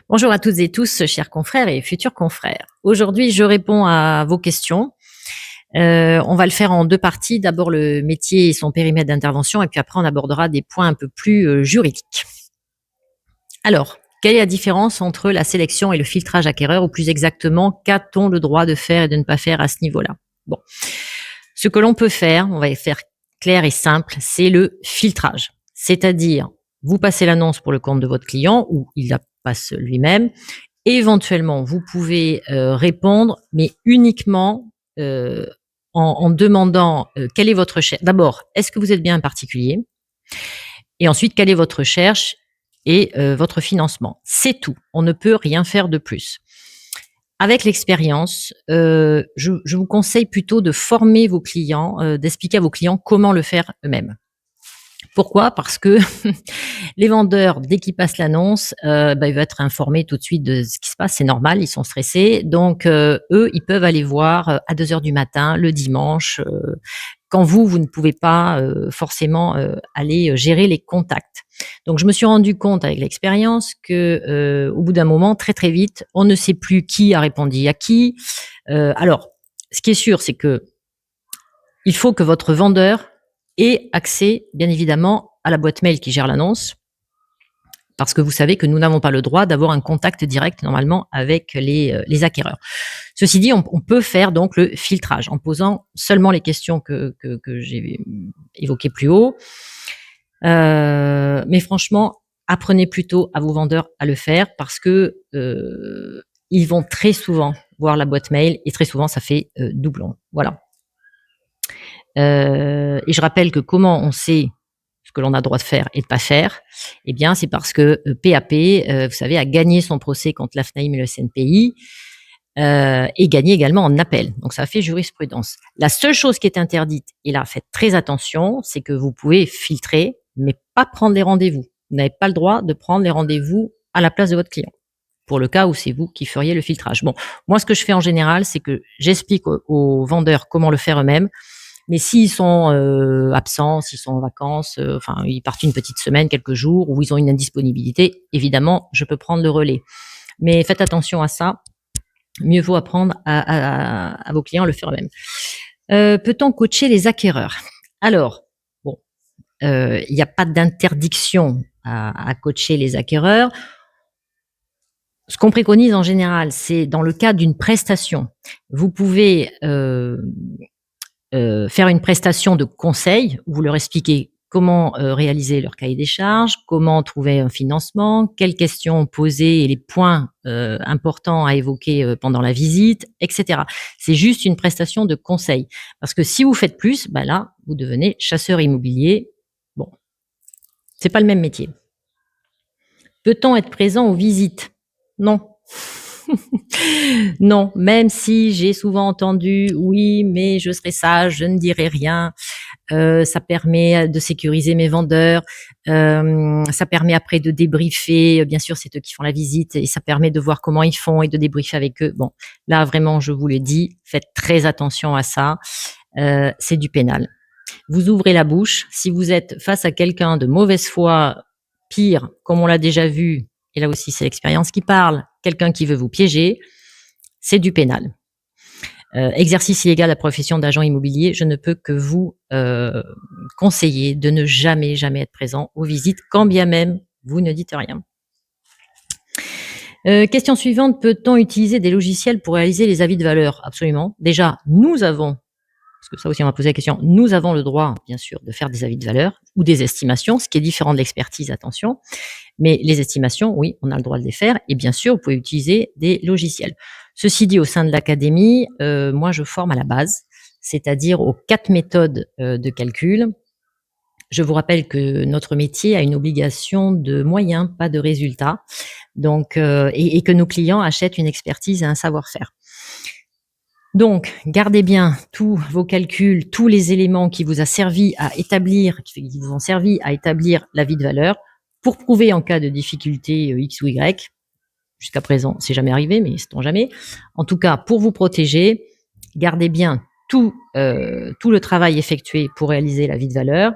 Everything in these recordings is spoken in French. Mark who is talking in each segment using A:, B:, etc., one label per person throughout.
A: Bonjour à toutes et tous, chers confrères et futurs confrères. Aujourd'hui, je réponds à vos questions. On va le faire en deux parties. D'abord, le métier et son périmètre d'intervention, et puis après, on abordera des points un peu plus juridiques. Alors, quelle est la différence entre la sélection et le filtrage acquéreur, ou plus exactement, qu'a-t-on le droit de faire et de ne pas faire à ce niveau-là? Bon, ce que l'on peut faire, on va faire clair et simple, c'est le filtrage. C'est-à-dire, vous passez l'annonce pour le compte de votre client, ou il la passe lui-même. Éventuellement, vous pouvez répondre, mais uniquement en demandant quelle est votre recherche. D'abord, est-ce que vous êtes bien un particulier? Et ensuite, quelle est votre recherche et votre financement? C'est tout. On ne peut rien faire de plus. Avec l'expérience, je vous conseille plutôt de former vos clients, d'expliquer à vos clients comment le faire eux-mêmes. Pourquoi? Parce que les vendeurs, dès qu'ils passent l'annonce, ils vont être informés tout de suite de ce qui se passe. C'est normal, ils sont stressés. Donc, eux, ils peuvent aller voir à 2 heures du matin, le dimanche, quand vous ne pouvez pas forcément aller gérer les contacts. Donc, je me suis rendu compte avec l'expérience que, au bout d'un moment, très très vite, on ne sait plus qui a répondu à qui. Alors, ce qui est sûr, c'est que il faut que votre vendeur ait accès, bien évidemment, à la boîte mail qui gère l'annonce, parce que vous savez que nous n'avons pas le droit d'avoir un contact direct normalement avec les acquéreurs. Ceci dit, on peut faire donc le filtrage en posant seulement les questions que j'ai évoquées plus haut. Mais franchement, apprenez plutôt à vos vendeurs à le faire parce que ils vont très souvent voir la boîte mail et très souvent ça fait doublon. Voilà. Et je rappelle que comment on sait ce que l'on a le droit de faire et de pas faire, eh bien, c'est parce que PAP, vous savez, a gagné son procès contre l'AFNAIM et le CNPI et gagné également en appel. Donc, ça a fait jurisprudence. La seule chose qui est interdite, et là, faites très attention, c'est que vous pouvez filtrer, mais pas prendre les rendez-vous. Vous n'avez pas le droit de prendre les rendez-vous à la place de votre client, pour le cas où c'est vous qui feriez le filtrage. Bon, moi, ce que je fais en général, c'est que j'explique aux vendeurs comment le faire eux-mêmes. Mais s'ils sont absents, s'ils sont en vacances, enfin, ils partent une petite semaine, quelques jours, ou ils ont une indisponibilité, évidemment, je peux prendre le relais. Mais faites attention à ça. Mieux vaut apprendre à vos clients à le faire eux-mêmes. Peut-on coacher les acquéreurs? Alors, bon, il n'y a pas d'interdiction à coacher les acquéreurs. Ce qu'on préconise en général, c'est dans le cas d'une prestation. Vous pouvez faire une prestation de conseil où vous leur expliquez comment réaliser leur cahier des charges, comment trouver un financement, quelles questions poser et les points importants à évoquer pendant la visite, etc. C'est juste une prestation de conseil. Parce que si vous faites plus, là, vous devenez chasseur immobilier. Bon, c'est pas le même métier. Peut-on être présent aux visites? Non. Non, même si j'ai souvent entendu oui, mais je serai sage, je ne dirai rien. Ça permet de sécuriser mes vendeurs. Ça permet après de débriefer. Bien sûr, c'est eux qui font la visite et ça permet de voir comment ils font et de débriefer avec eux. Bon, là vraiment, je vous le dis, faites très attention à ça. C'est du pénal. Vous ouvrez la bouche. Si vous êtes face à quelqu'un de mauvaise foi, pire, comme on l'a déjà vu, et là aussi c'est l'expérience qui parle, quelqu'un qui veut vous piéger, c'est du pénal. Exercice illégal de la profession d'agent immobilier, je ne peux que vous conseiller de ne jamais, jamais être présent aux visites, quand bien même vous ne dites rien. Question suivante, peut-on utiliser des logiciels pour réaliser les avis de valeur? Absolument. Déjà, nous avons, parce que ça aussi on m'a posé la question, nous avons le droit, bien sûr, de faire des avis de valeur ou des estimations, ce qui est différent de l'expertise, attention. Mais les estimations, oui, on a le droit de les faire. Et bien sûr, vous pouvez utiliser des logiciels. Ceci dit, au sein de l'académie, moi, je forme à la base, c'est-à-dire aux 4 méthodes de calcul. Je vous rappelle que notre métier a une obligation de moyens, pas de résultats. Donc, et que nos clients achètent une expertise et un savoir-faire. Donc, gardez bien tous vos calculs, tous les éléments qui vous ont servi à établir l'avis de valeur pour prouver en cas de difficulté X ou Y. Jusqu'à présent, c'est jamais arrivé, mais sait-on jamais. En tout cas, pour vous protéger, gardez bien tout le travail effectué pour réaliser l'avis de valeur.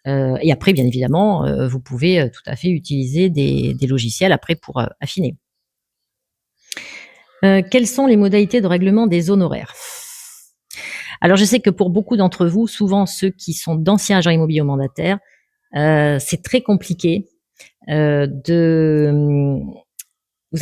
A: Et après, bien évidemment, vous pouvez tout à fait utiliser des logiciels après pour affiner. Quelles sont les modalités de règlement des honoraires? Alors, je sais que pour beaucoup d'entre vous, souvent ceux qui sont d'anciens agents immobiliers ou mandataires, c'est très compliqué, vous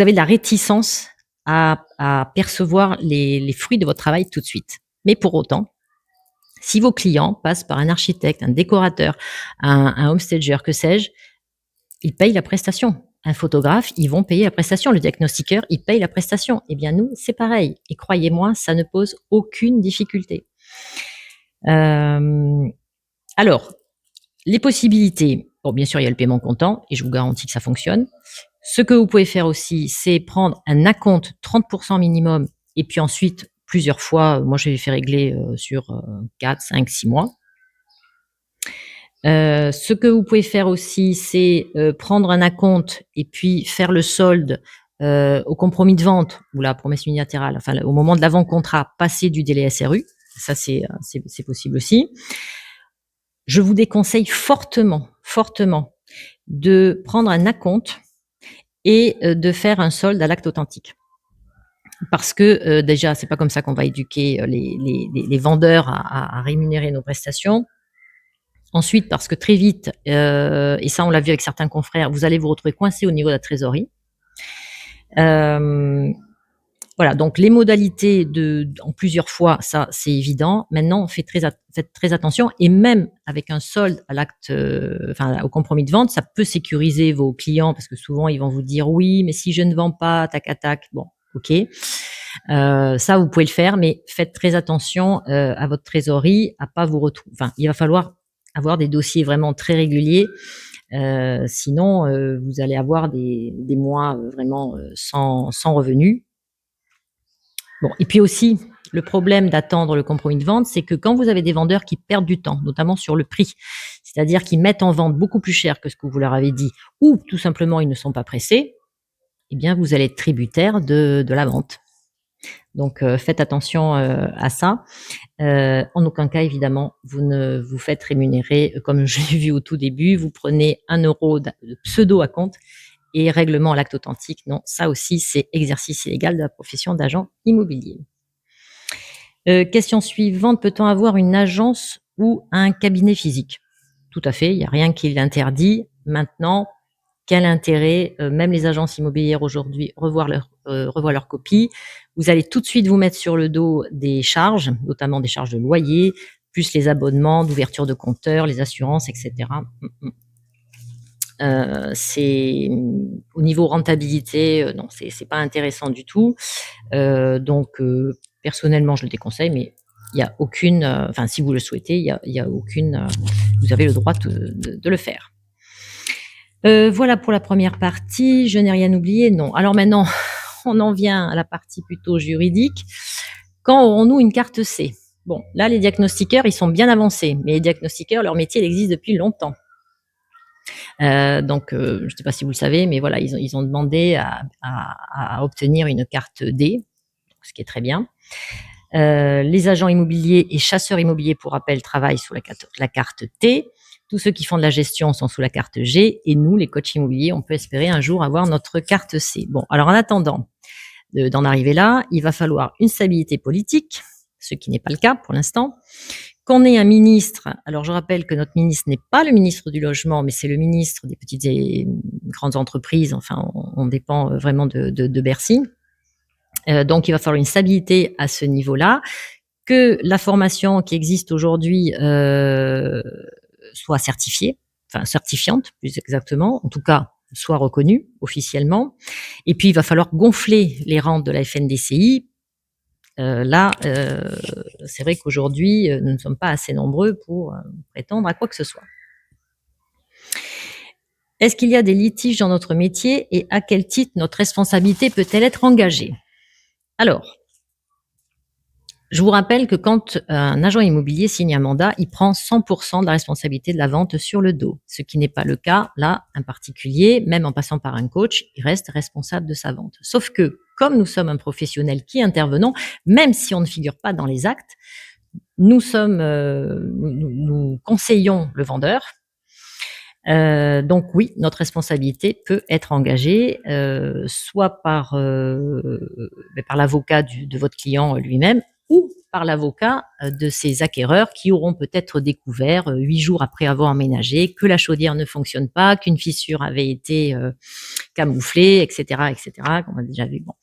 A: avez de la réticence à percevoir les fruits de votre travail tout de suite. Mais pour autant, si vos clients passent par un architecte, un décorateur, un homestager, que sais-je, ils payent la prestation. Un photographe, ils vont payer la prestation. Le diagnostiqueur, il paye la prestation. Eh bien, nous, c'est pareil. Et croyez-moi, ça ne pose aucune difficulté. Alors, les possibilités, bon, bien sûr, il y a le paiement comptant et je vous garantis que ça fonctionne. Ce que vous pouvez faire aussi, c'est prendre un acompte 30% minimum et puis ensuite, plusieurs fois, moi je l'ai fait régler sur 4, 5, 6 mois. Ce que vous pouvez faire aussi, c'est prendre un acompte et puis faire le solde au compromis de vente ou la promesse unilatérale, enfin au moment de l'avant-contrat, passer du délai SRU. Ça, c'est possible aussi. Je vous déconseille fortement, fortement de prendre un acompte et de faire un solde à l'acte authentique. Parce que déjà, c'est pas comme ça qu'on va éduquer les vendeurs à rémunérer nos prestations. Ensuite, parce que très vite, et ça on l'a vu avec certains confrères, vous allez vous retrouver coincé au niveau de la trésorerie. Voilà, donc les modalités en plusieurs fois, ça c'est évident. Maintenant, faites très attention et même avec un solde à l'acte, au compromis de vente, ça peut sécuriser vos clients parce que souvent ils vont vous dire oui, mais si je ne vends pas, tac à tac. Bon, ok, ça vous pouvez le faire, mais faites très attention à votre trésorerie, à pas vous retrouver. Enfin, il va falloir avoir des dossiers vraiment très réguliers. Sinon, vous allez avoir des mois vraiment sans revenus. Bon, et puis aussi, le problème d'attendre le compromis de vente, c'est que quand vous avez des vendeurs qui perdent du temps, notamment sur le prix, c'est-à-dire qu'ils mettent en vente beaucoup plus cher que ce que vous leur avez dit, ou tout simplement ils ne sont pas pressés, eh bien vous allez être tributaire de la vente. Donc faites attention à ça. En aucun cas, évidemment, vous ne vous faites rémunérer, comme je l'ai vu au tout début, vous prenez 1 euro de pseudo à compte et règlement à l'acte authentique. Non, ça aussi, c'est exercice illégal de la profession d'agent immobilier. Question suivante, peut-on avoir une agence ou un cabinet physique? Tout à fait, il n'y a rien qui l'interdit. Maintenant, quel intérêt, même les agences immobilières aujourd'hui, revoient leur copie. Vous allez tout de suite vous mettre sur le dos des charges, notamment des charges de loyer, plus les abonnements, d'ouverture de compteurs, les assurances, etc. C'est au niveau rentabilité, non, c'est pas intéressant du tout. Donc, personnellement, je le déconseille, mais il y a aucune, enfin, si vous le souhaitez, il y a aucune, vous avez le droit de le faire. Voilà pour la première partie. Je n'ai rien oublié, non. Alors maintenant, on en vient à la partie plutôt juridique. Quand aurons-nous une carte C? Bon, là, les diagnostiqueurs, ils sont bien avancés, mais les diagnostiqueurs, leur métier, il existe depuis longtemps. Donc, je ne sais pas si vous le savez, mais voilà, ils ont demandé à obtenir une carte D, ce qui est très bien. Les agents immobiliers et chasseurs immobiliers, pour rappel, travaillent sous la carte T. Tous ceux qui font de la gestion sont sous la carte G. Et nous, les coachs immobiliers, on peut espérer un jour avoir notre carte C. Bon, alors en attendant d'en arriver là, il va falloir une stabilité politique, ce qui n'est pas le cas pour l'instant. Qu'on ait un ministre, alors je rappelle que notre ministre n'est pas le ministre du logement, mais c'est le ministre des petites et grandes entreprises. Enfin, on dépend vraiment de Bercy. Donc, il va falloir une stabilité à ce niveau-là, que la formation qui existe aujourd'hui soit certifiée, enfin certifiante plus exactement, en tout cas soit reconnue officiellement. Et puis, il va falloir gonfler les rentes de la FNDCI. C'est vrai qu'aujourd'hui, nous ne sommes pas assez nombreux pour prétendre à quoi que ce soit. Est-ce qu'il y a des litiges dans notre métier et à quel titre notre responsabilité peut-elle être engagée? Alors, je vous rappelle que quand un agent immobilier signe un mandat, il prend 100% de la responsabilité de la vente sur le dos, ce qui n'est pas le cas. Là, un particulier, même en passant par un coach, il reste responsable de sa vente. Sauf que, comme nous sommes un professionnel qui intervenons, même si on ne figure pas dans les actes, nous conseillons le vendeur. Donc oui, notre responsabilité peut être engagée, soit par l'avocat de votre client lui-même ou par l'avocat de ces acquéreurs qui auront peut-être découvert 8 jours après avoir emménagé que la chaudière ne fonctionne pas, qu'une fissure avait été camouflée, etc., etc., qu'on a déjà vu. Bon.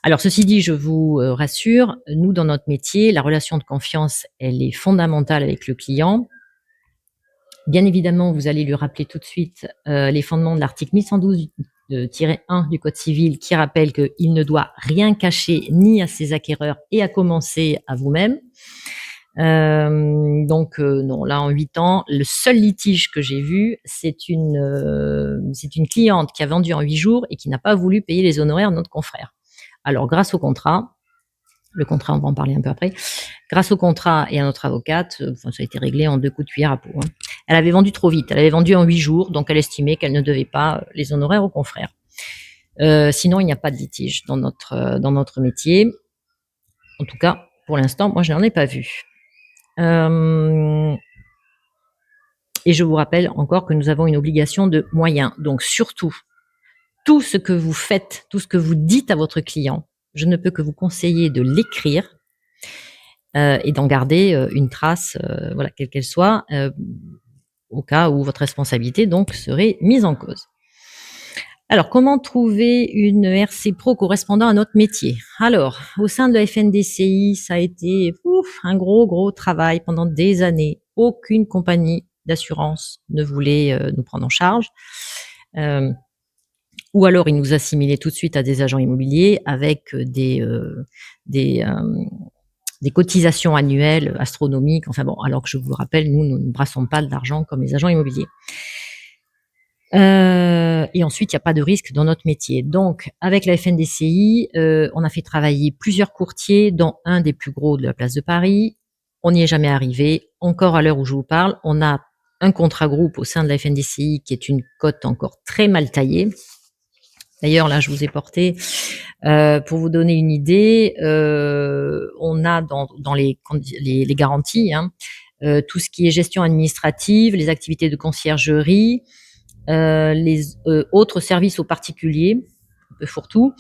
A: Alors, ceci dit, je vous rassure, nous, dans notre métier, la relation de confiance, elle est fondamentale avec le client. Bien évidemment, vous allez lui rappeler tout de suite les fondements de l'article 1112-1 du Code civil qui rappelle qu'il ne doit rien cacher ni à ses acquéreurs et à commencer à vous-même. Non, là, en 8 ans, le seul litige que j'ai vu, c'est une cliente qui a vendu en 8 jours et qui n'a pas voulu payer les honoraires de notre confrère. Alors, grâce au contrat, le contrat, on va en parler un peu après. Grâce au contrat et à notre avocate, ça a été réglé en 2 coups de cuillère à peau. Elle avait vendu trop vite. Elle avait vendu en 8 jours, donc elle estimait qu'elle ne devait pas les honoraires aux confrères. Sinon, il n'y a pas de litige dans notre métier. En tout cas, pour l'instant, moi, je n'en ai pas vu. Et je vous rappelle encore que nous avons une obligation de moyens. Donc, surtout, tout ce que vous faites, tout ce que vous dites à votre client, je ne peux que vous conseiller de l'écrire et d'en garder une trace, voilà, quelle qu'elle soit, au cas où votre responsabilité donc serait mise en cause. Alors, comment trouver une RC Pro correspondant à notre métier? Alors, au sein de la FNDCI, ça a été un gros travail pendant des années. Aucune compagnie d'assurance ne voulait nous prendre en charge. Ou alors, ils nous assimilaient tout de suite à des agents immobiliers avec des cotisations annuelles astronomiques. Enfin bon, alors que je vous rappelle, nous ne brassons pas de l'argent comme les agents immobiliers. Et ensuite, il n'y a pas de risque dans notre métier. Donc, avec la FNDCI, on a fait travailler plusieurs courtiers, dont un des plus gros de la place de Paris. On n'y est jamais arrivé. Encore à l'heure où je vous parle, on a un contrat groupe au sein de la FNDCI qui est une cote encore très mal taillée. D'ailleurs, là, je vous ai porté, pour vous donner une idée, on a dans les garanties, tout ce qui est gestion administrative, les activités de conciergerie, les autres services aux particuliers, un peu fourre-tout,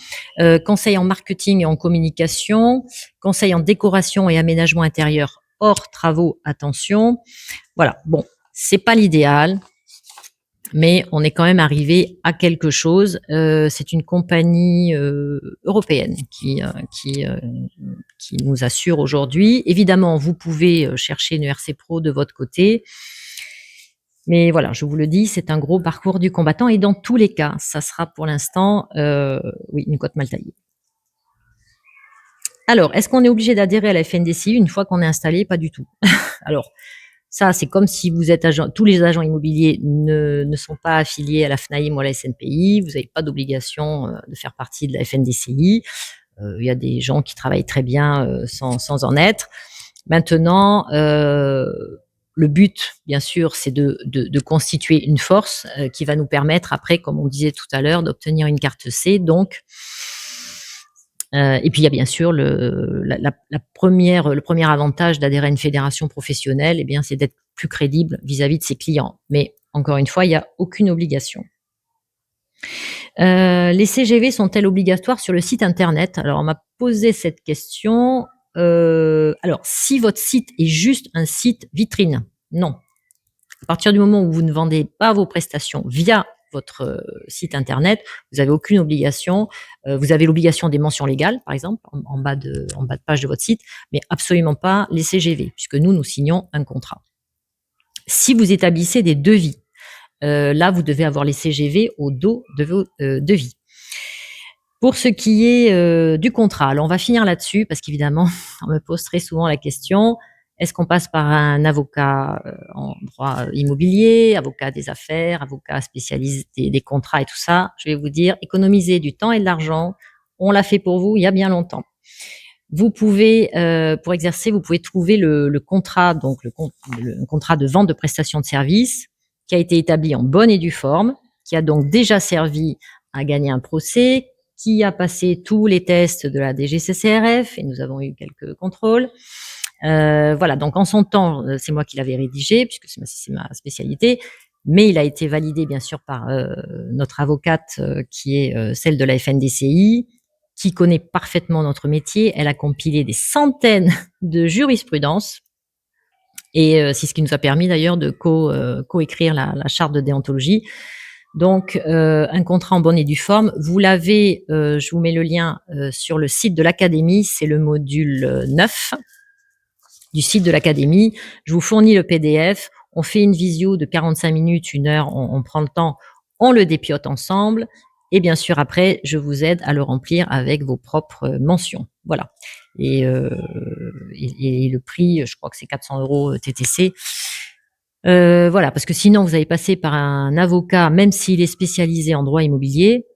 A: conseil en marketing et en communication, conseil en décoration et aménagement intérieur hors travaux, attention. Voilà, bon, c'est pas l'idéal, mais on est quand même arrivé à quelque chose. C'est une compagnie européenne qui nous assure aujourd'hui. Évidemment, vous pouvez chercher une RC Pro de votre côté. Mais voilà, je vous le dis, c'est un gros parcours du combattant et dans tous les cas, ça sera pour l'instant, oui, une cote mal taillée. Alors, est-ce qu'on est obligé d'adhérer à la FNDCI une fois qu'on est installé? Pas du tout. Alors, ça, c'est comme si vous êtes agent. Tous les agents immobiliers ne sont pas affiliés à la FNAIM ou à la SNPI. Vous n'avez pas d'obligation de faire partie de la FNDCI. Il y a des gens qui travaillent très bien sans en être. Maintenant, le but, bien sûr, c'est de constituer une force qui va nous permettre après, comme on disait tout à l'heure, d'obtenir une carte C. Donc, et puis il y a bien sûr le premier avantage d'adhérer à une fédération professionnelle, eh bien, c'est d'être plus crédible vis-à-vis de ses clients. Mais encore une fois, il n'y a aucune obligation. Les CGV sont-elles obligatoires sur le site internet? Alors, on m'a posé cette question. Alors, si votre site est juste un site vitrine, non. À partir du moment où vous ne vendez pas vos prestations via votre site internet, vous n'avez aucune obligation. Vous avez l'obligation des mentions légales, par exemple, en bas de page de votre site, mais absolument pas les CGV, puisque nous signons un contrat. Si vous établissez des devis, là, vous devez avoir les CGV au dos de vos devis. Pour ce qui est du contrat, alors on va finir là-dessus parce qu'évidemment, on me pose très souvent la question, est-ce qu'on passe par un avocat en droit immobilier, avocat des affaires, avocat spécialisé des contrats et tout ça? Je vais vous dire, économiser du temps et de l'argent, on l'a fait pour vous il y a bien longtemps. Vous pouvez, pour exercer, vous pouvez trouver le contrat, donc le contrat de vente de prestation de services qui a été établi en bonne et due forme, qui a donc déjà servi à gagner un procès, qui a passé tous les tests de la DGCCRF et nous avons eu quelques contrôles. Voilà, donc en son temps, c'est moi qui l'avais rédigé puisque c'est ma spécialité. mais il a été validé bien sûr par notre avocate qui est celle de la FNDCI, qui connaît parfaitement notre métier. Elle a compilé des centaines de jurisprudences et c'est ce qui nous a permis d'ailleurs de coécrire la charte de déontologie. Donc, un contrat en bonne et due forme, vous l'avez, je vous mets le lien sur le site de l'académie, c'est le module 9 du site de l'académie. Je vous fournis le PDF, on fait une visio de 45 minutes, 1 heure, on prend le temps, on le dépiote ensemble. Et bien sûr, après, je vous aide à le remplir avec vos propres mentions. Voilà. Et le prix, je crois que c'est 400 € TTC. Voilà, parce que sinon, vous allez passer par un avocat, même s'il est spécialisé en droit immobilier,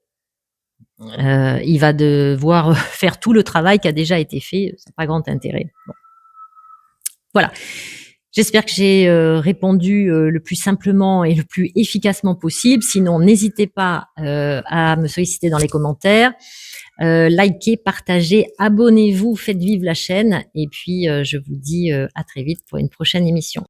A: il va devoir faire tout le travail qui a déjà été fait. Ça n'a pas grand intérêt. Bon. Voilà. J'espère que j'ai répondu le plus simplement et le plus efficacement possible. Sinon, n'hésitez pas à me solliciter dans les commentaires. Likez, partagez, abonnez-vous, faites vivre la chaîne. Et puis, je vous dis à très vite pour une prochaine émission.